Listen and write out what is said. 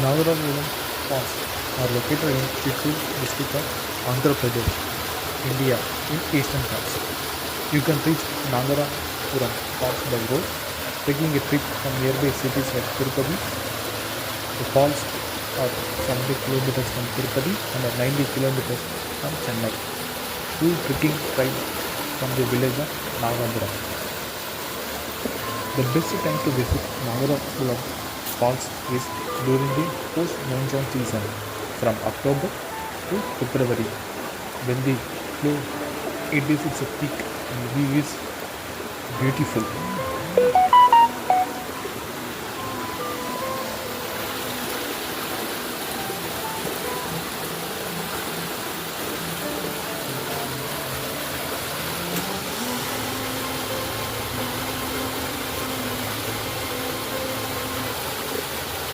Nagalapuram Falls are located in Chittoor district of Andhra Pradesh, India in Eastern Ghats. You can reach Nagalapuram Falls by road, taking a trip from nearby cities like Tirupati. The falls are 70 kilometers from Tirupati and are 90 kilometers from Chennai. Two trekking trails from the village of Nagalapuram. The best time to visit Nagalapuram Falls is during the post-monsoon season from October to February when the flow it is its peak and the view is beautiful.